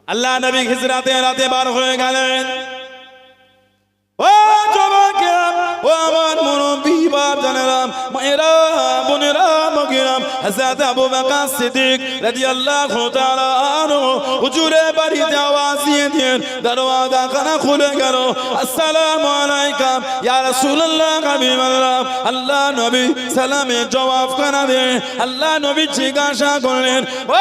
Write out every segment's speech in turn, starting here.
আল্লাহ নবী হিজরাতে রাতে বার হয়ে গেলেন। ও যুবকেরা, ও আমার মুরব্বি বাজানেরা, মায়েরা, বোনেরা, মগিরা, হযরত আবু বকর সিদ্দিক রাদিয়াল্লাহু তাআলা আনহু হুজুরের বাড়িতে আওয়াজ দিয়ে দরওয়াজা খানা খুলে গেল। আসসালামু আলাইকা ইয়া রাসূলুল্লাহ হাবিবাল্লাহ। আল্লাহ নবী সালামে জবাব খানা দেন। আল্লাহ নবী জিজ্ঞাসা করলেন, ও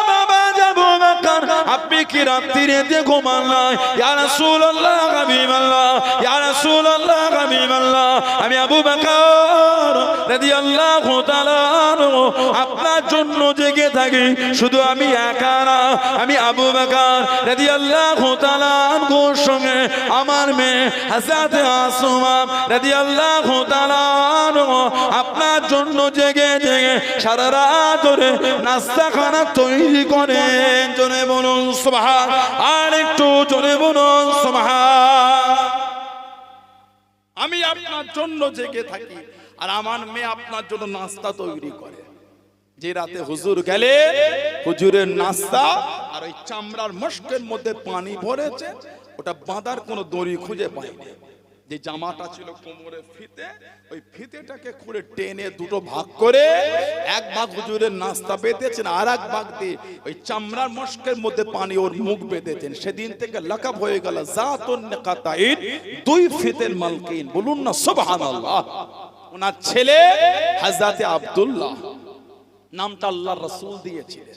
বাবা আবু বকর, আপনি কি রাত্রিতে ঘুমান না? ইয়া রাসূলুল্লাহ হাবিবাল্লাহ, ইয়া রাসূলুল্লাহ হাবিবাল্লাহ, আমি আবু বকর রাদিয়াল্লাহু তাআলা আনহু আপনার জন্য জেগে থাকি। শুধু আমি একা না, আমি আবু বকর রাদিয়াল্লাহু তাআলা আনহুর সঙ্গে আমার মেয়ে হযরত আসমা রাদিয়াল্লাহু তাআলা আনহু আপনার জন্য জেগে জেগে সারা রাত ধরে নাস্তা খানা তৈরি করেন। জোরে বলুন সুবহান, আর একটু জোরে বলুন সুবহান। আমি আপনার জন্য জেগে থাকি আর আমার মেয়ে আপনার জন্য নাস্তা তৈরি করে। যে রাতে হুজুর গেলে হুজুরের নাস্তা আর ওই চামড়ার মশকের মধ্যে পানি ভরেছে, ওটা বাঁধার কোনো দড়ি খুঁজে পায়নি। যে জামাটা ছিল কোমরের ফিতে, ওই ফিতেটাকে খুলে টেনে দুটো ভাগ করে এক ভাগ হুজুরের নাস্তা বেঁধেছেন, আর এক ভাগ দিয়ে ওই চামড়ার মশকের মধ্যে পানি ওর মুখ বেঁধেছেন। সেদিন থেকে লাকাব হয়ে গেল জাতুন নিকাতাইন, দুই ফিতের মালকিন। বলুন না সুবহানাল্লাহ। ওনার ছেলে হযরত আব্দুল্লাহ, নামটা আল্লাহর রাসূল দিয়েছিলেন।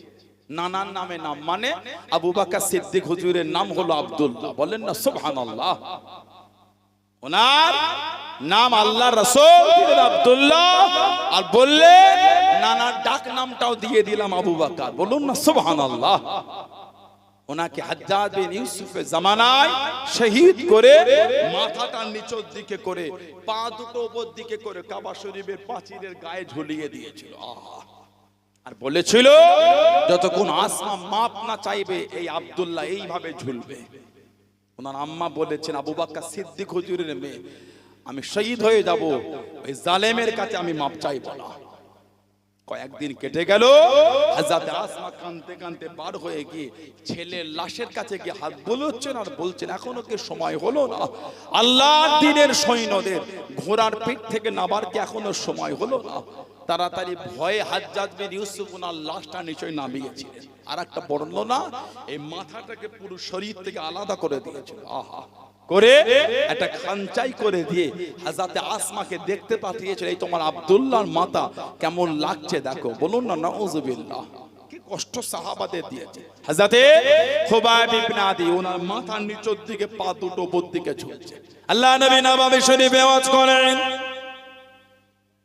নানার নামে নাম, মানে আবু বকর সিদ্দিক হুজুরের নাম হলো আব্দুল্লাহ। বলেন না সুবহানাল্লাহ। ওনার নাম আল্লাহ রাসূল আব্দুল্লাহ, আর বললেন নানার ডাক নামটাও দিয়ে দিলাম আবু বকর। বলুন না সুবহানাল্লাহ। ওনাকে হাজ্জাজ বিন ইউসুফের জামানায় শহীদ করে মাথাটা নিচের দিকে করে পা দুটো উপর দিকে করে কাবা শরীফের পাঁচিলের গায়ে ঝুলিয়ে দিয়েছিল। আর বলেছিল যতক্ষণ আসমা মাপ না চাইবে এই আব্দুল্লাহ এইভাবে ঝুলবে। ওনার আম্মা বলেছেন, আবু বকর সিদ্দিক হুজুরের মেয়ে, আমি শহীদ হয়ে যাব, ওই জালেমের কাছে আমি মাপ চাইব না। কয়েকদিন কেটে গেল, হযরত আসমা কাঁদতে কাঁদতে বার হয়ে গিয়ে ছেলের লাশের কাছে গিয়ে হাত বুলোচ্ছেন আর বলছেন, এখনো কি সময় হলো না? আল্লাহর দ্বীনের সৈন্যদের ঘোড়ার পিঠ থেকে নামার কি এখনো সময় হলো না? তাড়াতাড়ি ভয়ে হাজ্জাজ বিন ইউসুফ ওনার লাশটা নিচয় নামিয়েছিলেন। আর একটা বর্ণনা, এই মাথাটাকে পুরো শরীর থেকে আলাদা করে দিয়েছিল। আহা করে একটা খানচাই করে দিয়ে হযরত আসমাকে দেখতে পাঠিয়েছিল, এই তোমার আব্দুল্লাহর মাথা কেমন লাগছে দেখো। বলুন না নাউযুবিল্লাহ। কি কষ্ট সাহাবাদের দিয়েছে। হযরত খুবাইব ইবনে আদি, ওনার মাথার নিচের দিকে পা দুটো উপর দিকে ঝুলছে। আল্লাহ নবী নববী শরীফে ওয়াজ করেন,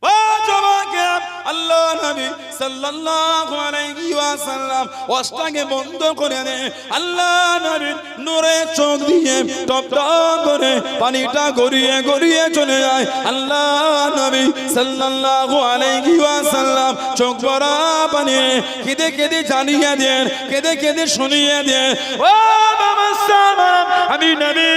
ও যুবকেরা, আল্লাহ নবী সাল্লাল্লাহু আলাইহি ওয়াসাল্লাম ওয়াজটাকে বন্ধ করে দেন। আল্লাহ নবীর নূরে চোখ দিয়ে টপ টপ করে পানিটা গড়িয়ে গড়িয়ে চলে যায়। আল্লাহ নবী সাল্লাল্লাহু আলাইহি ওয়াসাল্লাম চোখ ভরা পানি কেঁদে কেঁদে জানিয়ে দেন, কেঁদে কেঁদে শুনিয়ে দেন, ও বাবা সালাম, আমি নবী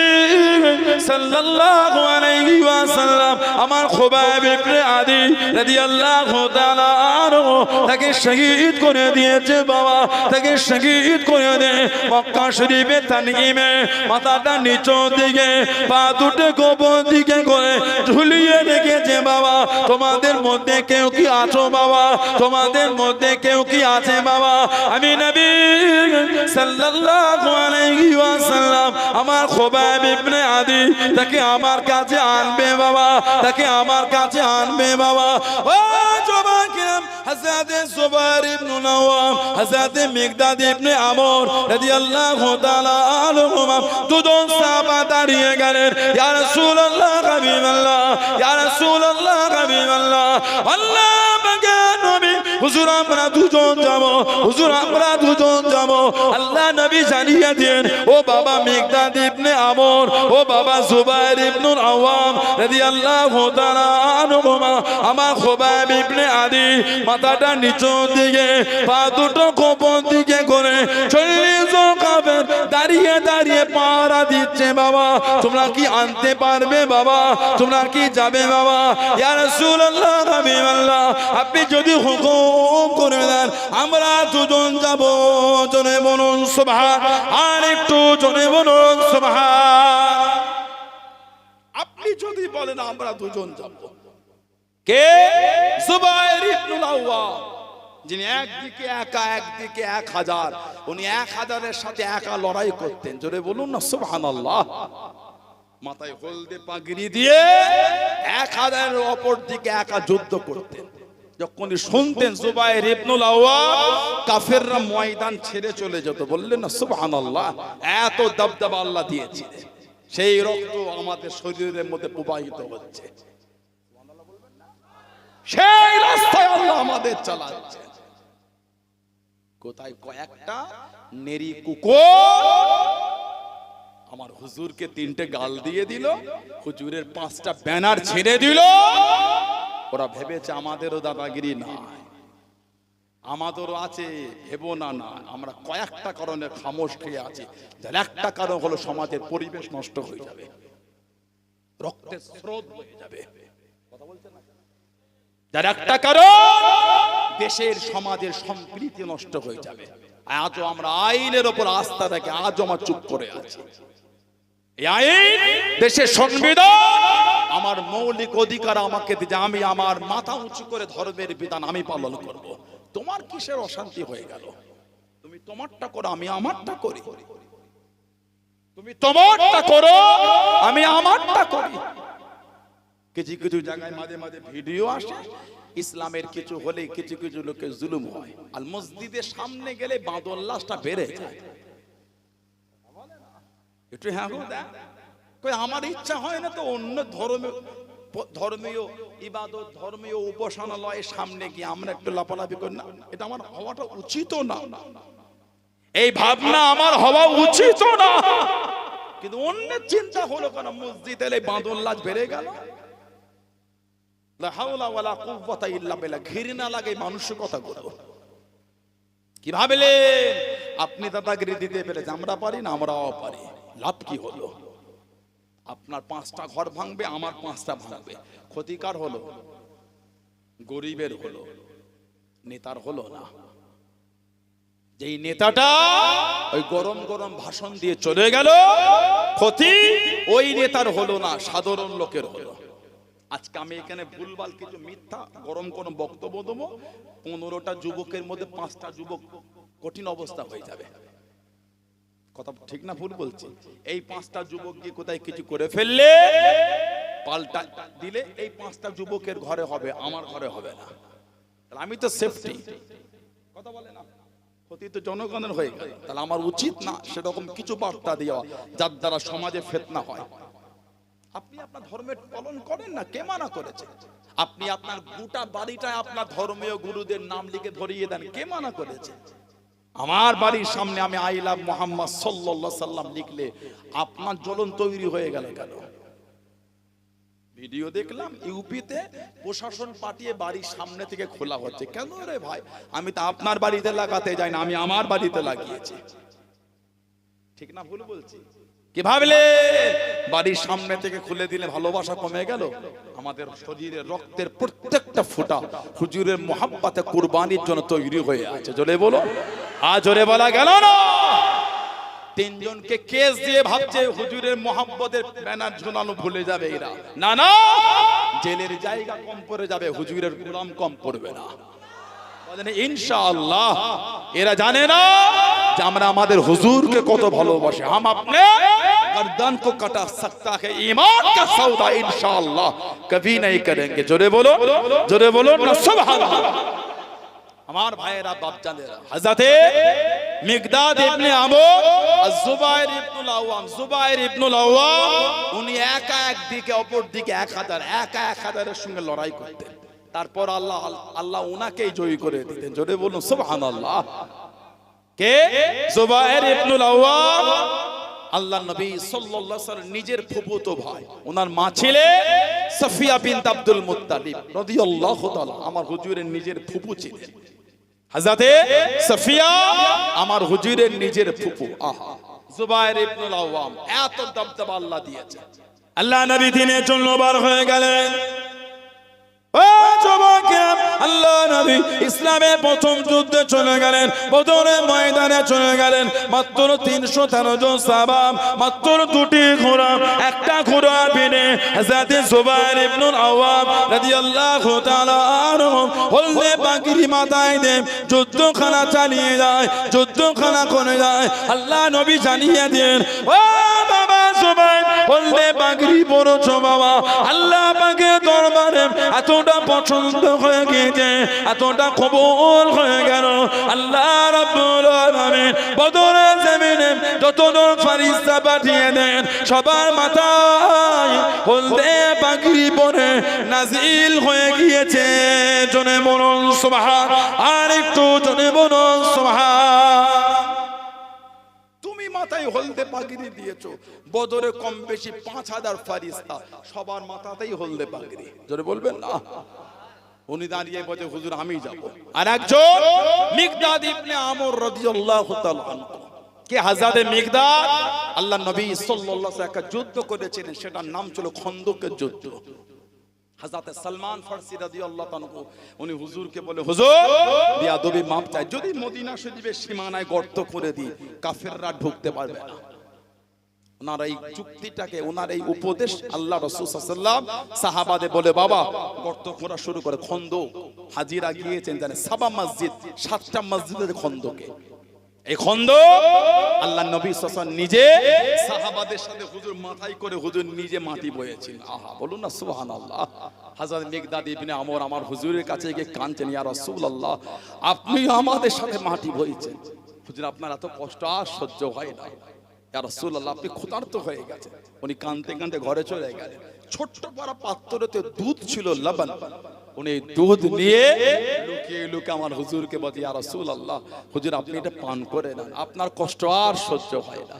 সাল্লাল্লাহু আলাইহি ওয়াসাল্লাম আমার খুবাইব ইবনে আদি রাদিয়াল্লাহু তাআলা আনহু তাকে শহীদ করে দিয়েছে। বাবা তাকে শহীদ করে দে মক্কা শরীফে তানঈমে মাথাটা নিচের দিকে পা দুটো গোপন দিকে করে ঝুলিয়ে রেখেছে। বাবা তোমাদের মধ্যে কেউ কি আছো? বাবা তোমাদের মধ্যে কেউ কি আছে? বাবা আমি নবী সাল্লাল্লাহু আলাইহি ওয়াসাল্লাম আমার খুবাইব ইবনে আদি তাকে আমার কাছে আনবে। বাবা তাকে আমার কাছে আনবে। বাবা ও যুবকেরা, হযরত জুবাইর ইবনে নাওয়াম, হযরত মিকদাদ ইবনে আমর রাদিয়াল্লাহু তাআলা আনহুমা দুজন সাহাবা দাঁড়িয়ে গেলেন। ইয়া রাসূলুল্লাহ হাবিবাল্লাহ, ইয়া রাসূলুল্লাহ হাবিবাল্লাহ, আল্লাহ পাকের নবী, হুজুর আমরা দুজন যাব, হুজুর আমরা দুজন যাব। আল্লাহ নবী জানিয়ে দেন, ও বাবা মিকদাদ ইবনে আমর, ও বাবা জুবাইর ইবনে আওয়াম রাদিয়াল্লাহু তাআলা আনহুমা আমার খুবাইব ইবনে আদি মাথাটা নিচের দিকে পা দুটো গোপন দিকে করে 40 জন কাফের দাঁড়িয়ে দাঁড়িয়ে পাহারা দিচ্ছে বাবা, তোমরা কি আনতে পারবে বাবা, তোমরা কি যাবে বাবা? ইয়া রাসূলুল্লাহ, হাবিবাল্লাহ, আপনি যদি হুকুম করে দেন আমরা দুজন যাব। জোরে বলুন সুবহান, আর একটু জোরে বলুন সুবহান। আপনি যদি বলেন আমরা দুজন যাব। কে? যুবাইর ইবনুল আওয়াম, যিনি একদিকে একা একদিকে 1000, উনি 1000-এর সাথে একা লড়াই করতেন। জোরে বলুন না সুবহানাল্লাহ। মাথায় হলদে পাগড়ি দিয়ে 1000-এর অপর দিকে একা যুদ্ধ করতেন। যখন শুনতেন যুবাইর ইবনুল আওয়াম, কাফেররা ময়দান ছেড়ে চলে যেত। বললেন না সুবহানাল্লাহ। এত দবদবা আল্লাহ দিয়েছে, সেই রক্ত আমাদের শরীরের মধ্যে প্রবাহিত হচ্ছে, সেই রাস্তায় আল্লাহ আমাদের চালাচ্ছে। কোথায় কয়েকটা নেরি কুকুর আমার হুজুরকে 3টে গাল দিয়ে দিল, হুজুরের 5টা ব্যানার ছিঁড়ে দিল। ওরা ভেবেছে আমাদেরও দাদাগিরি না, আমাদেরও আছে, ভেবো না। না, আমরা কয়েকটা কারণে খামোশ খেয়ে আছি। যার একটা কারণ হলো সমাজের পরিবেশ নষ্ট হয়ে যাবে, রক্তের স্রোত বয়ে যাবে। কথা বলছেন না? যার একটা কারণ দেশের সমাজের সম্প্রীতি নষ্ট হয়ে যাবে। আজও আমরা আইনের উপর আস্থা রেখে আজও আমরা চুপ করে আছি। এই আইন, দেশের সংবিধান আমার মৌলিক অধিকার আমাকে দিতে, আমি আমার মাথা উঁচু করে ধর্মের বিধান আমি পালন করব। তোমার কিসের অশান্তি হয়ে গেল? তুমি তোমারটা করো, আমি আমারটা করি। তুমি তোমারটা করো, আমি আমারটা করি। কিছু কিছু জায়গায় মাঝে মাঝে ভিডিও আসে, ইসলামের কিছু হলে কিছু কিছু লোকের জুলুম হয়। আর মসজিদের সামনে গেলে বাঁদর লাশটা বেড়ে যায়। একটু হ্যাঁ কই আমার ইচ্ছা হয় না তো অন্য ধর্মীয় ইবাদত, ধর্মীয় উপাসনালয়ের সামনে গিয়ে আমরা একটু লাফালাফি করি না? এটা আমার হওয়াটা উচিত না, এই ভাবনা আমার হওয়া উচিত না। কিন্তু অন্যের চিন্তা হলো কেন মসজিদ এলে বাঁদর লাশ বেড়ে গেল। লা হাওলা ওয়ালা কুওয়াতা ইল্লা বিল্লাহ। ঘৃণা লাগে মানুষের কথা বলবো। কি ভাবলে আপনি দাদাগিরি দিতে পেরেছে, আমরা পারি না? আমরাও পারি। লাভ কি হলো? আপনার 5টা ঘর ভাঙবে, আমার 5টা ভাঙবে। ক্ষতিকার হলো গরিবের, হলো নেতার হলো না। যেই নেতাটা ওই গরম গরম ভাষণ দিয়ে চলে গেল, ক্ষতি ওই নেতার হলো না, সাধারণ লোকের হলো। আজকে আমি এখানে ভুলভাল কিছু মিথ্যা গরম গরম বক্তব্য দেবো, 15টা যুবকের মধ্যে 5টা যুবক কঠিন অবস্থা হয়ে যাবে। কথা ঠিক না ভুল বলছি? এই 5টা যুবক গিয়ে কোথায় কিছু করে ফেললে, পাল্টা দিলে এই 5টা যুবকের ঘরে হবে, আমার ঘরে হবে না। আমি তো সেফটি, কথা বলে না, ক্ষতি তো জনগণের হয়ে গেল। তাহলে আমার উচিত না সেরকম কিছু বার্তা দেওয়া যার দ্বারা সমাজে ফিতনা হয়। আপনি আপনার ধর্মের পালন করেন না, কে মানা করেছে? আপনি আপনার গোটা বাড়িটায় আপনার ধর্মীয় গুরুদের নাম লিখে ধরিয়ে দেন, কে মানা করেছে? আমার বাড়ির সামনে আমি আই লাভ মুহাম্মদ সাল্লাল্লাহু আলাইহি সাল্লাম লিখলে আপনার জ্বলন তৈরি হয়ে গেল কেন? ভিডিও দেখলাম ইউপিতে প্রশাসন পাঠিয়ে বাড়ির সামনে থেকে খোলা হচ্ছে। কেন রে ভাই? আমি তো আপনার বাড়িতে লাগাতে যাই না, আমি আমার বাড়িতে লাগিয়েছি। ঠিক না ভুল বলছি? কি ভাবলে বাড়ির সামনে থেকে খুলে দিলে ভালোবাসা কমে গেল? আমাদের শরীরের রক্তের প্রত্যেকটা ফোঁটা হুজুরের মোহাব্বতে কুরবানির জন্য তৈরি হয়ে আছে। জোরে বলো, আজ জোরে বলা গেল না? 3 জনকে কেস দিয়ে ভাবছে হুজুরের মোহাব্বতের ব্যানার ঝুলানো ভুলে যাবে এরা। না না, জেলের জায়গা কম পড়ে যাবে, হুজুরের গোলাম কম পড়বে না। বলেন ইনশাআল্লাহ। এরা জানে না যে আমরা আমাদের হুজুরকে কত ভালোবাসি। हम अपने गर्दन को कटा सकता है, ईमान का सौदा इंशाअल्लाह कभी नहीं करेंगे। जोरे बोलो ना सुभान अल्लाह। আমার ভাইয়েরা বাপজানেরা, হযরতে মিকদাদ ইবনে আমর আয-যুবাইর ইবনুল আওয়াম, যুবাইর ইবনুল আওয়াম উনি একা একদিকে অপর দিকে 1000 এর সঙ্গে লড়াই করতেন। তারপর আল্লাহ উনাকেই জয়ী করে দিতেন। জোরে বলুন সুবহানাল্লাহ। কে? যুবাইর ইবনুল আওয়াম আল্লাহর নবী সাল্লাল্লাহু আলাইহি ওয়াসাল্লাম নিজের ফুফুতো ভাই। ওনার মা ছিলেন সাফিয়া বিনত আব্দুল মুত্তালিব রাদিয়াল্লাহু তাআলা। আমার হুজুরের নিজের ফুফু ছিলেন হযরতে সাফিয়া, আমার হুজুরের নিজের ফুফু। আহা, জুবায়ের ইবনুল আওয়াম, এত দবদবা আল্লাহ দিয়েছে। আল্লাহ নবী দিনের জন্য বার হয়ে গেলেন। ও যুবকেরা, আল্লাহ নবী ইসলামের প্রথম যুদ্ধে চলে গেলেন, বদরের ময়দানে চলে গেলেন। মাত্র 313 জন সাহাবা, মাত্র 2টি ঘোড়া, একটা ঘোড়ার পিঠে হযরত জুবায়ের ইবনুল আওয়াম রাদিয়াল্লাহু তাআলা আনহু হলদে পাগড়ি মাথায় দিয়ে যুদ্ধখানা চালিয়ে যায়, যুদ্ধখানা করে যায়। আল্লাহ নবী জানিয়ে দেন, ও বাবা জুবায়ের, হলদে পাগড়ি পরেছো বাবা, আল্লাহ পাকের দরবারে এতটা পছন্দ হয়ে গিয়েছে, এতটা কবুল হয়ে গেল। আল্লাহ রাব্বুল আলামিন বদরের জমিনে যতজন ফেরেশতা পাঠিয়ে দেন, সবার মাথায় হলদে পাগড়ি পরে নাজিল হয়ে গিয়েছে। জনে বলুন সুবহান, আর একটু জনে বলুন সুবহান। তুমি মাথায় হলদে পাগড়ি দিয়েছো, বদরে কম বেশি 5000 ফেরেশতা, সবার মাথাতেই হলদে পাগড়ি। জোরে বলবেন না? উনি দাঁড়িয়ে বলে, হুজুর আমি যাব। আর একজন মিকদাদ ইবনে আমর রাদিয়াল্লাহু তাআলা আনহু, কে হযরত মিকদাদ, আল্লাহ নবী সাল্লাল্লাহু আলাইহি ওয়াসাল্লাম একটা যুদ্ধ করেছিলেন, সেটার নাম ছিল খন্দকের যুদ্ধ। হযরত সালমান ফারসি রাদিয়াল্লাহু তাআলা আনহু উনি হুজুরকে বলে, হুজুর বিয়াদবি মাপ চাই, যদি মদিনা শরীফের সীমানায় গর্ত করে দিই কাফেররা ঢুকতে পারবে না। ওনার এই যুক্তিটাকে, ওনার এই উপদেশ আল্লাহ রাসূল সাল্লাল্লাহু আলাইহি ওয়াসাল্লাম সাহাবাদের বলে, বাবা গর্ত খোঁড়া শুরু করে। খন্দক হাজিরা গিয়েছেন জানেন, সাবা মসজিদ, 7টা মসজিদের খন্দকে। এই খন্দক আল্লাহ নবী সাল্লাল্লাহু আলাইহি ওয়াসাল্লাম নিজে সাহাবাদের সাথে হুজুর মাথায় করে হুজুর নিজে মাটি বয়েছেন। আহা, বলুন না সুবহানাল্লাহ। হযরত মিকদাদ ইবনে আমর আমার হুজুরের কাছে গিয়ে কাঁদছেন, ইয়া রাসূলুল্লাহ আপনি আমাদের সাথে মাটি বইছেন, হুজুর আপনার এত কষ্ট আর সহ্য হয় না, ইয়া রাসূলুল্লাহ আপনি ক্ষুধার্ত হয়ে গেছেন। উনি কাঁদতে কাঁদতে ঘরে চলে গেলেন। ছোট্ট পারা পাত্রতে দুধ ছিল, লবণ, উনি দুধ নিয়ে লুকিয়ে লুকিয়ে আমার হুজুরকে বলে, ইয়া রাসূলুল্লাহ হুজুর আপনি এটা পান করে নেন, আপনার কষ্ট আর সহ্য হয় না।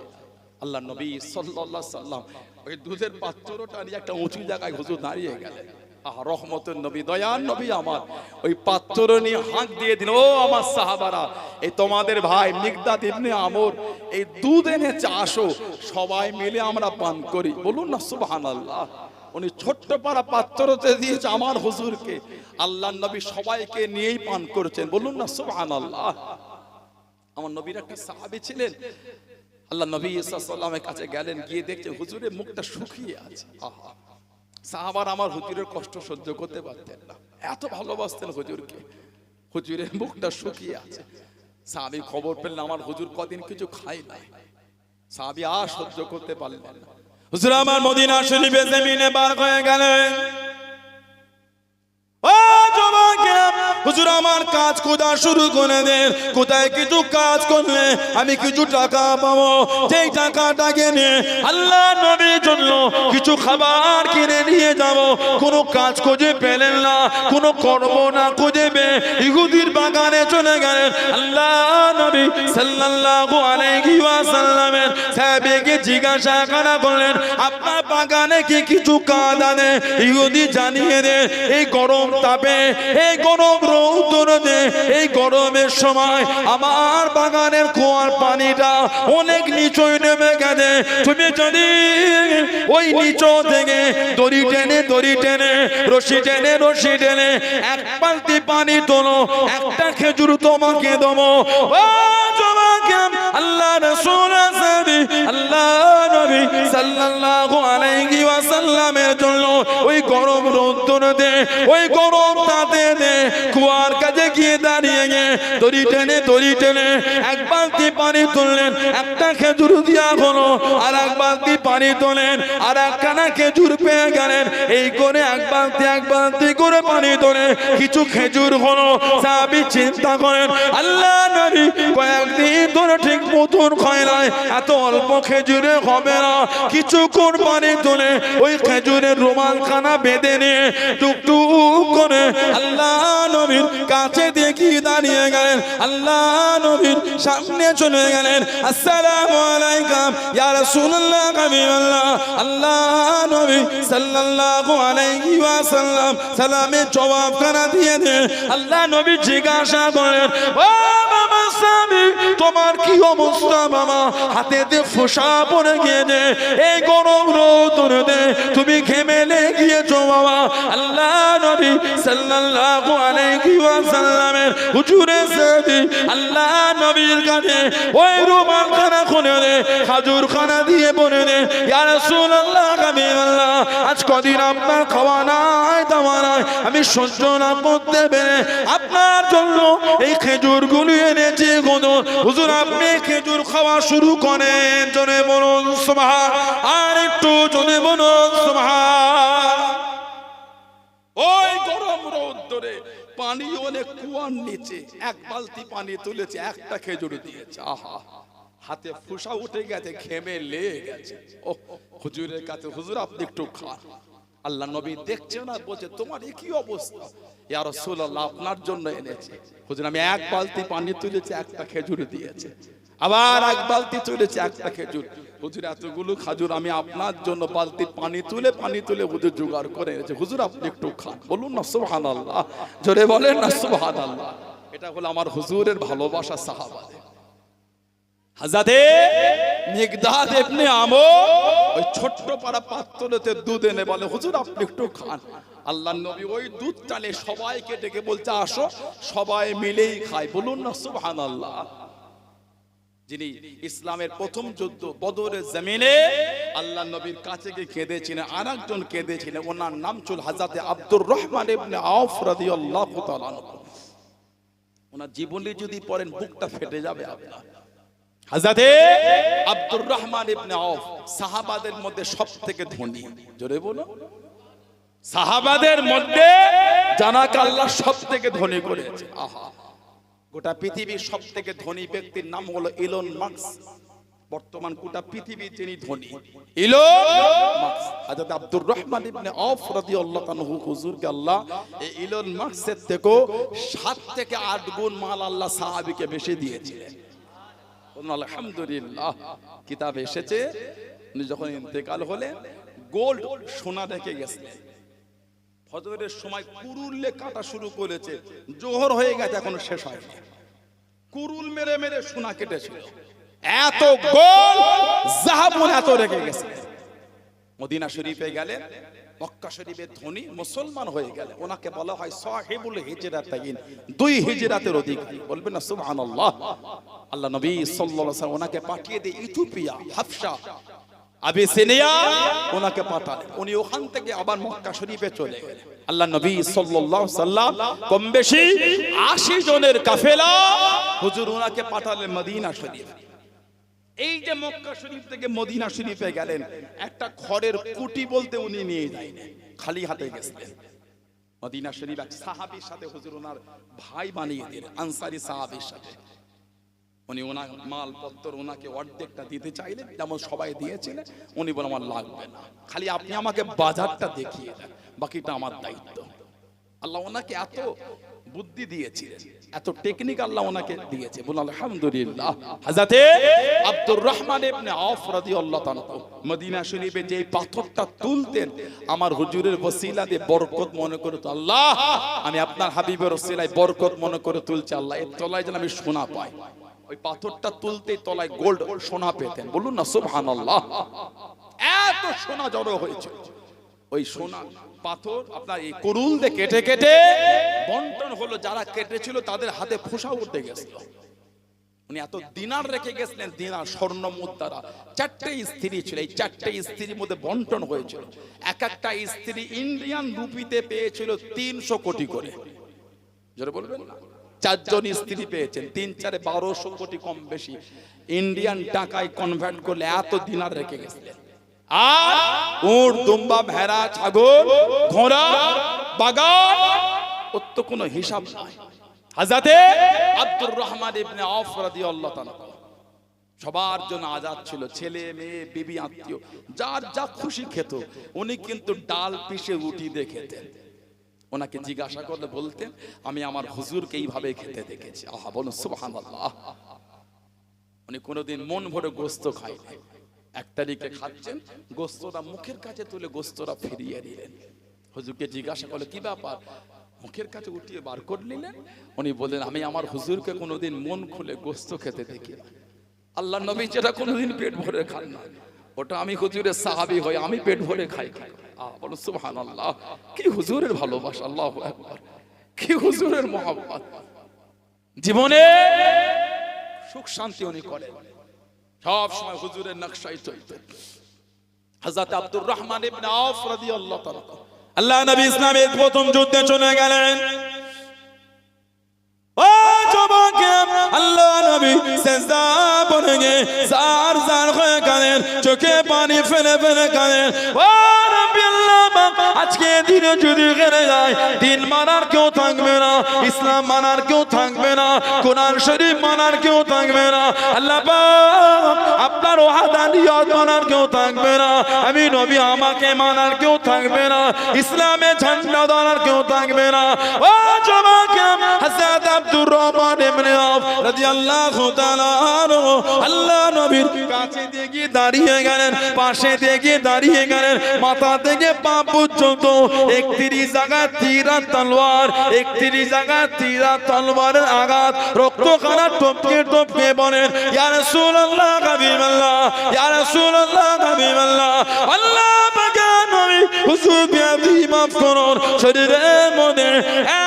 আল্লাহ নবী সাল্লাল্লাহু আলাইহি সাল্লাম ওই দুধের পাত্রটা নিয়ে একটা উঁচু জায়গায় হুজুর দাঁড়িয়ে গেলেন। আহা, রহমতের নবী, দয়ার নবী আমার, ওই পাত্র নিয়ে হাঁক দিয়ে দিন, ও আমার সাহাবারা, এই তোমাদের ভাই মিকদাদ ইবনে আমর এই দুধ এনেছে, আসো সবাই মিলে আমরা পান করি। বলুন না সুবহানাল্লাহ। উনি ছোট্ট পারা পাত্রতে দিয়েছে আমার হুজুরকে, আল্লাহ নবী সবাইকে নিয়েই পান করেছেন। বলুন না সুবহানাল্লাহ। আমার নবীর একটা সাহাবী ছিলেন, আল্লাহ নবী সাল্লাল্লাহু আলাইহি ওয়াসাল্লামের কাছে গেলেন, গিয়ে দেখছে হুজুরের মুখটা শুকিয়ে আছে। আহা, সাহাবারা আমার হুজুরের কষ্ট সহ্য করতে পারতেন না, এত ভালোবাসতেন হুজুরকে, হুজুরের মুখটা শুকিয়ে আছে। সাহাবী খবর পেলেন আমার হুজুর কদিন কিছু খায় নাই, সাহাবী আর সহ্য করতে পারলেন না। হুজুর আমার মদিনা শরীফের জমিনে বার হয়ে গেলেন। ও যুবকেরা, হুজুর আমার কাজ খোঁজা শুরু করে দেন, কোথায় কিছু কাজ করলে আমি কিছু টাকা পাবো, যেই টাকাটাকে নিয়ে আল্লাহ নবীর জন্য কিছু খাবার কিনে নিয়ে যাব। কোনো কাজ খুঁজে পেলেন না, কোনো কর্ম না খুঁজে পেয়ে ইহুদির বাগানে চলে গেলেন। আল্লাহ নবী সাল্লাল্লাহু আলাইহি ওয়াসাল্লামের সাহাবীকে জিজ্ঞাসা করলেন, আপনার বাগানে কি কিছু কাজ আছে? ইহুদি জানিয়ে দেন, এই গরম তাপে, এই গরম রৌদ্রে, এই গরমের সময় আমার বাগানের কুয়ার পানিটা অনেক নিচে নেমে গেছে, তুমি যদি ওই নিচু থেকে দড়ি টেনে রশি টেনে এক বালতি পানি তোলো, একটা খেজুর তোমাকে দেবো। ও তোমাকে আল্লাহ রাসূল আল্লাহ নবী সাল্লাল্লাহু আলাইহি ওয়াসাল্লামের জন্য ওই গরম রৌদ্রে, ওই গরম তাতে কুয়ার কাছে গিয়ে দাঁড়িয়ে দড়ি টেনে এক বালতি পানি তুললেন, একটা খেজুর দিয়া হলো, আর এক বালতি পানি তোলেন, আর একখানা খেজুর পেয়ে গেলেন। এই করে এক বালতি করে পানি তোলে, কিছু খেজুর হলো। সাহাবী চিন্তা করেন, আল্লাহ নবী কয়েকদিন ধরে ঠিক মতন খায় নাই, এত অল্প খেজুরে হবে না। কিছুক্ষণ পানি তোলে, ওই খেজুরের রুমালখানা বেঁধে নিয়ে টুকটুক করে আল্লাহ নবীর কাছে দেখি দাঁড়িয়ে গেলেন, আল্লাহ নবীর সামনে চলে গেলেন। আসসালামু আলাইকুম ইয়া রাসূলুল্লাহ, হাবিবাল্লাহ। আল্লাহ নবী সাল্লাল্লাহু আলাইহি ওয়াসাল্লাম সালামের জবাবখানা দিয়ে দেন। আল্লাহ নবী জিজ্ঞাসা করেন, ও বাবা স্বামী তোমার কি অবস্থা বাবা, হাতেতে ফোঁসা পড়ে গিয়েছে, এই গরম রোদে তুমি ঘেমে গিয়েছো বাবা। আল্লাহ নবী সাল্লাল্লাহু আলাইহি ওয়াসাল্লামের হুজুরে সাদি আল্লাহ নবীর কাছে ওই রুমাল খানা খুলে দে, খাজুর খানা দিয়ে বলে দে, ইয়া রাসূলুল্লাহ হাবিবাল্লাহ, আজ কদিন আপনার খাওয়া নাই দাওয়া নাই, আমি সহ্য না করতে পেরে আপনার জন্য এই খেজুর গুলি এনেছি হুজুর, আপনি খেজুর খাওয়া শুরু করেন। জোরে বলুন সুবহান, আর একটু জোরে বলুন সুবহান। ওই গরম রোদ ধরে পানি অনেক কুয়ার নিচে এক বালতি পানি তুলেছে, একটা খেজুর দিয়েছে। আহা, হাতে ফুসা উঠে গেছে, ঘেমে লেগে গেছে। ও হুজুরের কাছে, হুজুর আপনি একটু খান। আল্লাহ নবী দেখছে না, বলছে তোমার কি অবস্থা? ইয়া রাসূলুল্লাহ আপনার জন্য এনেছি। হুজুর আমি এক বালতি পানি তুলেছি, একটা খেজুর দিয়েছে। আবার এক বালতি তুলেছি, একটা খেজুর। হুজুর এতগুলো খাজুর আমি আপনার জন্য বালতির পানি তুলে হুজুর জোগাড় করে এনেছে, হুজুর আপনি একটু খান। বলুন না সুবহানাল্লাহ, জোরে বলেন না সুবহানাল্লাহ। এটা হলো আমার হুজুরের ভালোবাসা সাহাবাদের। হযরতে মিকদাদ ইবনে আমর ওই ছোট্ট পাড়া পাত্রতে দুধ এনে বলে, হুজুর আপনি একটু খান। আল্লাহর নবী ওই দুধ টানে সবাইকে ডেকে বলছে, আসো সবাই মিলেই খায়। বলুন না সুবহানাল্লাহ। যিনি ইসলামের প্রথম যুদ্ধ বদরের জমিনে আল্লাহর নবীর কাছে গিয়ে কেঁদেছিলেন, আরেকজন কেঁদেছিলেন, ওনার নাম ছিল হযরতে আব্দুর রহমান ইবনে আওফ রাদিয়াল্লাহু তাআলা আনহু। ওনার জীবনী যদি পড়েন বুকটা ফেটে যাবে আপনার। হযরতে আব্দুর রহমান ইবনে আওফ সাহাবাদের মধ্যে সবথেকে ধনী। জোরে বলো, সাহাবাদের মধ্যে জানাকে আল্লাহ সবথেকে ধনী করেছে। আহা, গোটা পৃথিবীর সবথেকে ধনী ব্যক্তির নাম হলো ইলন মাস্ক। বর্তমান গোটা পৃথিবীর যিনি ধনী ইলন মাস্ক। হযরত আব্দুর রহমান ইবনে আওফ রাদিয়াল্লাহু আনহু হুজুরকে আল্লাহ এই ইলন মাস্কের থেকেও 7 থেকে 8 গুণ মাল আল্লাহ সাহাবীকে বেশি দিয়েছিলেন। আলহামদুলিল্লাহ। কিতাবে এসেছে উনি যখন ইন্তেকাল হলেন গোল্ড সোনা রেখে গেছিলেন। ফজরের সময় কুরুলে কাটা শুরু করেছে, জোহর হয়ে গেছে এখনো শেষ হয়নি। কুরুল মেরে মেরে সোনা কেটেছিল, এত গোল্ড যাহাবুন এত রেখে গেছিলেন। মদিনা শরীফে গেলেন, মক্কা শরীফের ধনী মুসলমান হয়ে গেলে ওনাকে বলা হয় সাহিবুল হিজরাতাইন, 2 হিজরাতের অধিকারী। বলবেন না সুবহানাল্লাহ। আল্লাহ নবী সাল্লাল্লাহু আলাইহি ওয়াসাল্লাম ওনাকে পাঠিয়ে দিয়ে ইথিওপিয়া, হাবশা, আবিসিনিয়া ওনাকে পাঠালেন। উনি ওখান থেকে আবার মক্কা শরীফে চলে গেলেন। আল্লাহ নবী সাল্লাল্লাহু আলাইহি ওয়াসাল্লাম কম বেশি 80 জনের কাফেলা হুজুর ওনাকে পাঠালেন মদিনা শরীফ। এই যে মক্কা শরীফ থেকে মদিনা শরীফে গেলেন, একটা খড়ের কুটি বলতে উনি নিয়ে যায়নি, খালি হাতে গেছিলেন। মদিনা শরীফ এক সাহাবীর সাথে হুজুর ওনার ভাই বানিয়ে দিলেন, আনসারী সাহাবীর সাথে। উনি ওনার মালপত্র ওনাকে অর্ধেকটা দিতে চাইলেন, যেমন সবাই দিয়েছিলেন। উনি বলেন আমার লাগবে না, খালি আপনি আমাকে বাজারটা দেখিয়ে দেন, বাকিটা আমার দায়িত্ব। আল্লাহ ওনাকে এত বুদ্ধি দিয়েছিলেন, এত টেকনিক আল্লাহ ওনাকে দিয়েছে। বলুন আলহামদুলিল্লাহ। হযরতে আব্দুর রহমান ইবনে আওফ রাদিয়াল্লাহু তাআলা মদিনা শরীফে যে পাথরটা তুলতেন, আমার হুজুরের ওসিলা দিয়ে বরকত মনে করে, তো আল্লাহ আমি আপনার হাবিবের ওসিলায় বরকত মনে করে তুলছি, আল্লাহ এর তলায় যেন আমি সোনা পাই। ওই পাথরটা তুলতে তলায় গোল্ড সোনা পেতেন। বলুন না সুবহানাল্লাহ। এত সোনা জড়ো হয়েছিল। ওই সোনা পাথর আপনার এই কুরুল দিয়ে কেটে কেটে বন্টন হলো, যারা কেটেছিল তাদের হাতে ফোঁসা উঠে গেছিল। উনি এত দিনার রেখে গেছিলেন, দিনার স্বর্ণ মুদ্রা। 4টে স্ত্রী ছিল, এই 4টে স্ত্রীর মধ্যে বন্টন হয়েছিল। এক একটা স্ত্রী ইন্ডিয়ান রুপিতে পেয়েছিল 300 কোটি করে। জোরে বলবেন না। 4 জন স্ত্রী পেয়েছেন, 3 4 1200 কোটি কম বেশি ইন্ডিয়ান টাকায় কনভার্ট করলে এত দিনার রেখে গেছিলেন। আর উট, দুম্বা, ভেড়া, ছাগল, ঘোড়া, বাগান, ওর তো কোনো হিসাব নাই। হযরতে আব্দুর রহমান ইবনে আওফ রাদিয়াল্লাহু তাআলা সবার জন্য আজাদ ছিল, ছেলে মেয়ে বিবি আত্মীয় যার যা খুশি খেত। উনি কিন্তু ডাল পিষে রুটি দিয়ে খেতেন। ওনাকে জিজ্ঞাসা করলে বলতেন আমি আমার হুজুরকে এইভাবে খেতে দেখেছি। আহা, বলুন সুবহানাল্লাহ। উনি কোনোদিন মন ভরে গোস্ত খাইনি। 1 তারিখে খাচ্ছেন, গোস্তটা মুখের কাছে তুলে গোস্তটা ফিরিয়ে দিলেন। হুজুরকে জিজ্ঞাসা করলে কি ব্যাপার? মুখের কাছে উঠিয়ে বার করে নিলেন। উনি বললেন, আমি আমার হুজুরকে কোনোদিন মন খুলে গোস্ত খেতে দেখি না। আল্লাহ নবী যেটা কোনোদিন পেট ভরে খান না, ওটা আমি হুজুরের সাহাবী হই, আমি পেট ভরে খাই। বলো সুবহানাল্লাহ, কি হুজুরের ভালোবাসা, আল্লাহু আকবার, কি হুজুরের মহব্বত। জীবনে সুখ শান্তি উনি করেন, সব সময় হুজুরের নকশায় চলতেন। হযরত আব্দুর রহমান ইবনে আওফ রাদিয়াল্লাহু তাআলা, আল্লাহ নবী ইসলামের প্রথম যুদ্ধে চলে গেলেন। ও যুবকেরা, আল্লাহ নবী সিজদা পড়ে গিয়ে জার জার হয়ে গেলেন, চোখে পানি ফেলে ফেলে গেলেন। ও রাব্বি আল্লাহ, আজকে দিনে যদি হেরে যায়, দিন মানার কেউ থাকবে না, ইসলাম মানার কেউ থাকবে না, কোরআন শরীফ মানার কেউ থাকবে না। আল্লাহ পাক আপনার ওয়াহদানিয়ত মানার কেউ থাকবে না, আমি নবী আমাকে মানার কেউ থাকবে না, ইসলামে ঝান্ডা ধরার কেউ থাকবে না। ও যুবকেরা, হযরত আব্দুর রহমান ইবনে আওফ রাদিয়াল্লাহু তাআলা আনহু আল্লাহ নবীর কাছে দিয়ে দাঁড়িয়ে গেলেন, পাশে দিয়ে দাঁড়িয়ে গেলেন, মাথা থেকে পা পর্যন্ত 31 জায়গা তীর আর তলোয়ার, 31 জায়গা তীর আর তলোয়ারের আঘাত, রক্তখানা টপকে টপকে বলেন, ইয়া রাসূলুল্লাহ হাবিবাল্লাহ, ইয়া রাসূলুল্লাহ হাবিবাল্লাহ, আল্লাহ পাকের নবী হুজুর বিয়াদি মাফ করুন, শরীরের মধ্যে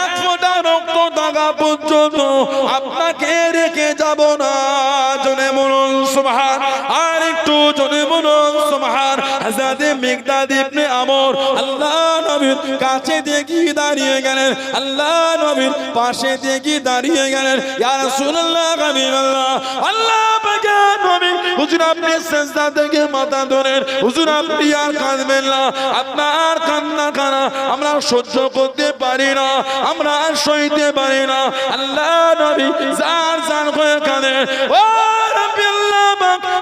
এক ফোঁটা রক্ত দাগা পর্যন্ত আপনাকে রেখে যাব না। জনে বলুন সুবহান, আর একটু জনে বলুন সুবহান। হযরত মিকদাদ ইবনে আমর আল্লাহ নবীর কাছে দিয়ে দাঁড়িয়ে গেলেন, আল্লাহ নবীর পাশে দিয়ে দাঁড়িয়ে গেলেন, ইয়া রাসূলুল্লাহ হাবিবাল্লাহ, আল্লাহ পাকের নবী হুজুর আপনি সিজদা থেকে মাথা ধরেন, হুজুর আপনি আর কাঁদবেন না, আপনার কান্না কানা আমরা সহ্য করতে পারি না, আমরা আর সইতে পারি না। আল্লাহ নবী জার জার হয়ে কাঁদেন। ও রাব্বি আল্লাহ,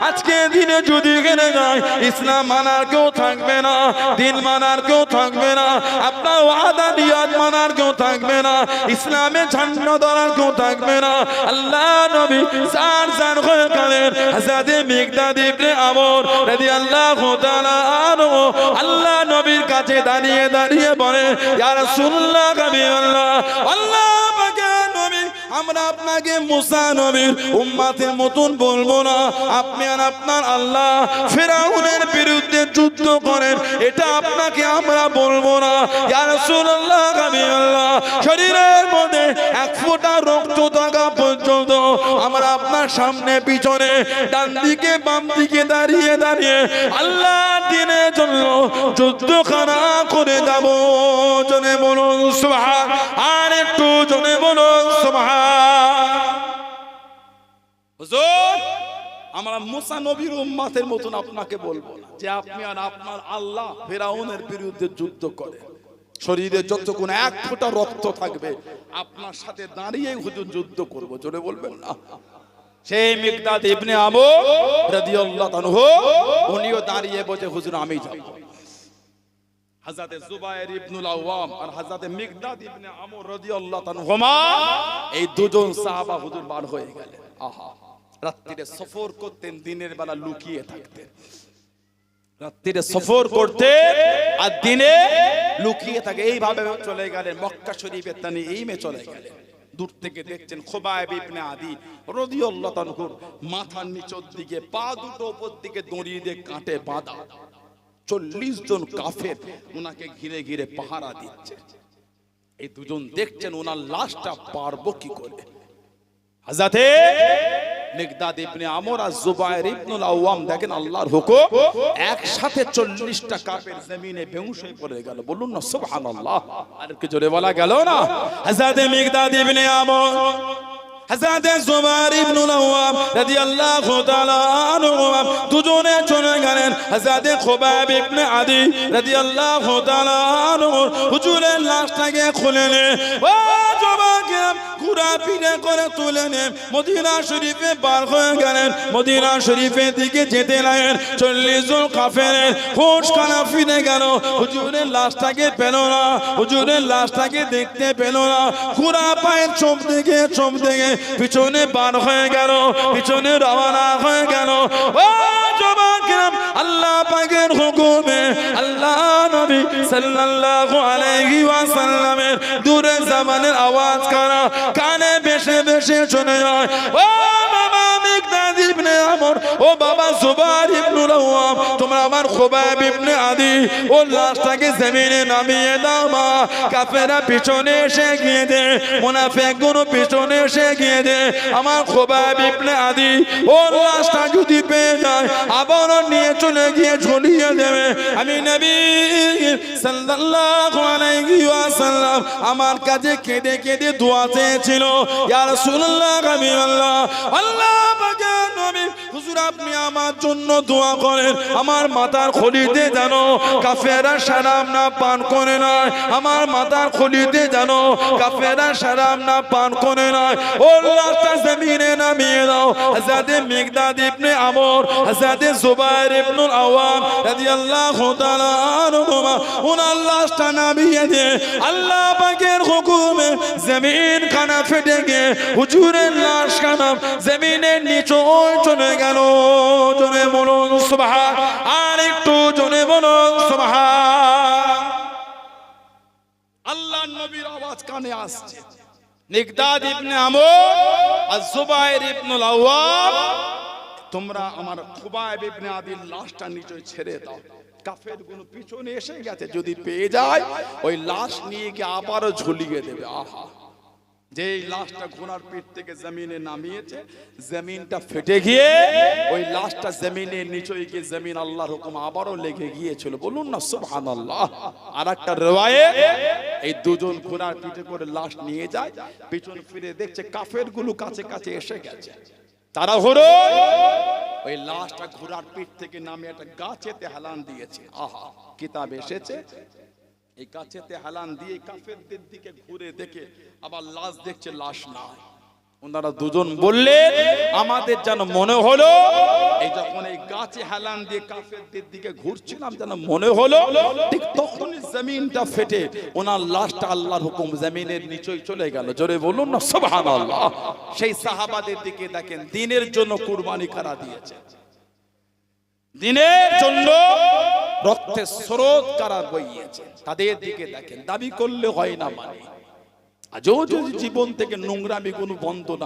আজকে দিনে যদি হেরে যায়, ইসলাম মানার কেউ থাকবে না, দিন মানার কেউ থাকবে না, আপনার ওয়াহদানিয়ত মানার কেউ থাকবে না, ইসলামে ঝান্ডা ধরার কেউ থাকবে না। আল্লাহ নবী জার জার হয়ে কাঁদেন। হযরত মিকদাদ ইবনে আমর রাদিয়াল্লাহু তাআলা আনহু আল্লাহ নবীর কাছে দাঁড়িয়ে দাঁড়িয়ে বলে, ইয়া রাসূলুল্লাহ হাবিবাল্লাহ, আল্লাহ পাকের নবী আমরা আপনাকে মুসা নবীর উম্মতের মতন বলবো না, আপনি আর আপনার আল্লাহ ফিরআউনের বিরুদ্ধে যুদ্ধ করেন, এটা আপনাকে আমরা বলবো না। ইয়া রাসূলুল্লাহ হাবিবাল্লাহ, শরীরের মধ্যে এক ফোঁটা রক্ত থাকা পর্যন্ত আমরা আপনার সামনে পিছনে ডান দিকে বাম দিকে দাঁড়িয়ে দাঁড়িয়ে আল্লাহ দিনের জন্য যুদ্ধখানা করে যাব। জনে বলুন সুবহান, আর একটু জনে বলুন সুবহান। হুজুর, আমরা মুসা নবীর উম্মতের মতন আপনাকে বলবো না যে আপনি আর আপনার আল্লাহ ফিরআউনের বিরুদ্ধে যুদ্ধ করেন, শরীরে যতক্ষণ এক ফোঁটা রক্ত থাকবে আপনার সাথে দাঁড়িয়ে হুজুর যুদ্ধ করব। জোরে বলবেন না। সেই মিকদাদ ইবনে আমর রাদিয়াল্লাহু আনহু উনিও দাঁড়িয়ে বলে, হুজুর আমি যাব। হযরত জুবায়ের ইবনুল আওয়াম আর হযরত মিকদাদ ইবনে আমর রাদিয়াল্লাহু আনহুমা এই দুজন সাহাবা হুজুর বার হয়ে গেলেন। আহা, রাত্রিরে সফর করতেন, দিনের বেলা লুকিয়ে থাকতেন, রাত্রিরে সফর করতে আর দিনে লুকিয়ে থাকে। এইভাবে চলে গেলেন মক্কা শরীফের তানঈমে চলে গেলেন। দূর থেকে দেখছেন খুবাইব ইবনে আদি রাদিয়াল্লাহু আনহু মাথার নিচের দিকে পা দুটো উপর দিকে দড়ি দিয়ে কাটে বাঁধা, 40 জন কাফের ওনাকে ঘিরে ঘিরে পাহারা দিচ্ছে। এই দুজন দেখছেন ওনার লাশটা পারবো কি করে। হযরত মিকদাদ ইবনে আমর আর জুবায়ের ইবনুল আওয়াম দেখেন আল্লাহর হুকুম একসাথে 40টা কাফের জমিনে বেহুশ হয়ে পড়ে গেল। বলুন না সুবহানাল্লাহ, আর কি জোরে বলা গেল না। হযরত মিকদাদ ইবনে আমর, হযরত জুবায়ের ইবনুল আওয়াম রাদিয়াল্লাহু তাআলা আনহু দুজনে চলে গেলেন। হযরত খুবাইব ইবনে আদি রাদিয়াল্লাহু তাআলা আনহু হুজুরের লাশটাকে খুলে নিয়ে ও যুবকেরা ঘোড়া পিঠে করে তুলে নিয়ে মদিনা শরীফে বার হয়ে গেলেন। মদিনা শরীফের দিকে যেতে লাগলেন। 40 জন কাফেরের হোশ খানা ফিরে গেল। হুজুরের লাশটাকে পেল না, হুজুরের লাশটাকে দেখতে পেল না। ঘোড়া পায়ের চোপ থেকে পিছনে বার হয়ে গেল, পিছনে রওনা হয়ে গেল। ও যুবকেরা, আল্লাহ পাকের হুকুমে আল্লাহ নবী সাল্লাল্লাহু আলাইহি ওয়াসাল্লামের দূরে জামানের আওয়াজ কারা কানে বেশে বেশে শুনে যায়। ও বাবা মিকদাদ ইবনে আমর, ও বাবা জুবাইর ইবনুল আওয়াম, তোমরা আমার খুবাইব ইবনে আদি ও লাশটাকে জমিনে নামিয়ে দাও। মা কাফেররা পিছনে এসে গিয়ে দে, মুনাফিকগুলো পিছনে এসে গিয়ে দে। আমার খুবাইব ইবনে আদি ও লাশটা যদি পেয়ে যায় আবারও নিয়ে চলে গিয়ে ঝুলিয়ে দেবে। আমি নবী সাল্লাল্লাহু আলাইহি ওয়াসাল্লাম আমার কাছে কেঁদে কেঁদে দোয়া চেয়েছিল, ইয়া রাসূলুল্লাহ, হাবিবাল্লাহ, আল্লাহ পাকের নবী হুজুর আপনি আমার জন্য দোয়া করেন, আমার মাথার খুলিতে যেন কাফেররা শরাব না পান করে না, আমার মাথার খুলিতে যেন কাফেররা শরাব না পান করে না। ও লাশটা জমিনে নামিয়ে দাও। হযরত মিকদাদ ইবনে আমর, হযরত জুবাইর ইবনুল আওয়াম রাদিয়াল্লাহু তাআলা আনহুমা ওনার লাশটা নামিয়ে দিয়ে আল্লাহ পাকের হুকুমে জমিন খানা ফেটে গিয়ে হুজুরের লাশ খানা জমিনের নিচে চলে গেল। জোরে বলুন সুবহান, আর একটু জোরে বলুন সুবহান। আল্লাহর নবীর আওয়াজ কানে আসছে। মিকদাদ ইবনে আমর আর জুবাইর ইবনুল আওয়াম, তোমরা আমার খুবাইব ইবনে আদির লাশটা নিচে ছেড়ে দাও। কাফেরগুলো পিছনে এসে গেছে, যদি পেয়ে যায় ওই লাশ নিয়ে গিয়ে আবারও ঝুলিয়ে দেবে। আহা, যে লাশটা ঘোড়ার পিঠ থেকে জমিনে নামিয়েছে, জমিনটা ফেটে গিয়ে ওই লাশটা জমিনের নিচে গিয়ে জমিন আল্লাহর হুকুম আবারও লেগে গিয়েছিল। বলুন না সুবহানাল্লাহ। আর একটা রিওয়ায়াত, এই দুজন ঘোড়ার পিঠে করে লাশ নিয়ে যায়, পিছন ফিরে দেখছে কাফেরগুলো কাছে কাছে এসে গেছে। তারা হলো ওই লাশটা ঘোড়ার পিঠ থেকে নামিয়ে একটা গাছেতে হেলান দিয়েছে। আহা, কিতাব এসেছে এই গাছেতে হেলান দিয়ে কাফেরদের দিকে ঘুরে দেখে আবার লাশ দেখছে, লাশ নাই। ওনারা দুজন বললেন আমাদের যেন মনে হলো এই যখন এই গাছে হেলান দিয়ে কাফেরদের দিকে ঘুরছিলাম যেন মনে হলো ঠিক তখনই জমিনটা ফেটে ওনার লাশটা আল্লাহর হুকুম জমিনের নিচেই চলে গেল। জোরে বলুন না সুবহানাল্লাহ। সেই সাহাবাদের দিকে দেখেন, দ্বীনের জন্য কুরবানি করা দিয়েছে, দ্বীনের জন্য রক্তের স্রোত কারা বইয়েছে, তাদের দিকে দেখেন। দাবি করলে হয় না, মানে আজও যদি জীবন থেকে নোংরামি কোনো বন্ধ না